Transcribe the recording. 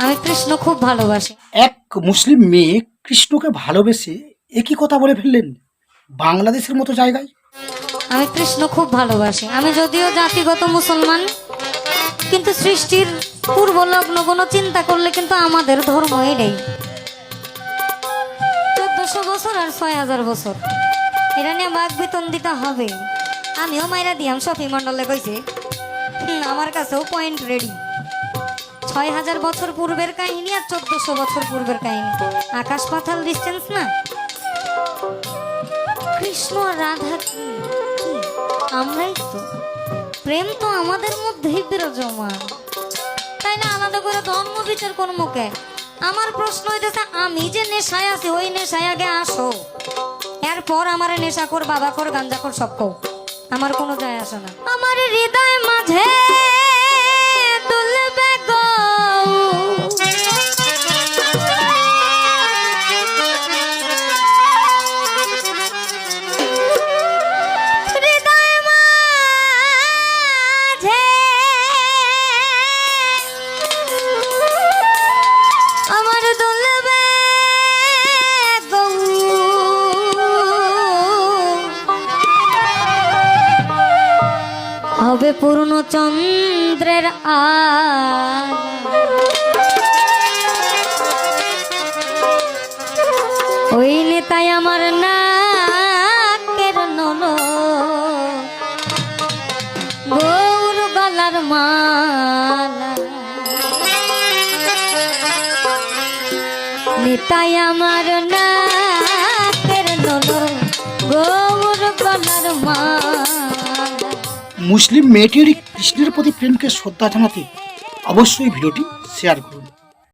আমি কৃষ্ণ খুব ভালোবাসি। এক মুসলিম মেয়ে কৃষ্ণকে ভালোবেসে একই কথা বলে ফেললেন বাংলাদেশের মতো জায়গায়। আমি কৃষ্ণ খুব ভালোবাসি। আমি যদিও জাতিগত মুসলমান, কিন্তু সৃষ্টির পূর্ব লগ্ন কোনো চিন্তা করলে কিন্তু আমাদের ধর্ম এটাই। 1400 বছর আর 6000 বছর এটা নিয়ে বাঘ বেতন দিতে হবে। আমিও মাইরা দিয়াম শফি মন্ডলে কইছে, আমার কাছেও পয়েন্ট রেডি। 6000 বছর পূর্বের কাহিনী আর 1400 বছর পূর্বের কাহিনী, আকাশ পাতাল ডিস্টেন্স না। কৃষ্ণ আর রাধা কি আমরাই তো, প্রেম তো আমাদের মধ্যেই বিরাজমান, তাই না? আলাদা করে ধর্ম বিচার কোন মুখে? আমার প্রশ্ন হইতেছে, আমি যে নেশায় আছি ওই নেশায় আগে আসো, এরপর আমার নেশা কর, বাবা কর, গাঞ্জা কর, সব কর, আমার কোনো যায় আসে না। আমার হৃদয় মাঝে দুলবে গো হবে পূর্ণ চন্দ্রের আলো, ওই নেতাই আমার নাকের নলো, গৌর গলার মালা, নেতাই আমার নাকের নলো, গৌর গলার মালা। মুসলিম মেয়েটির কৃষ্ণের প্রতি প্রেমকে শ্রদ্ধা জানাতে অবশ্যই ভিডিওটি শেয়ার করুন।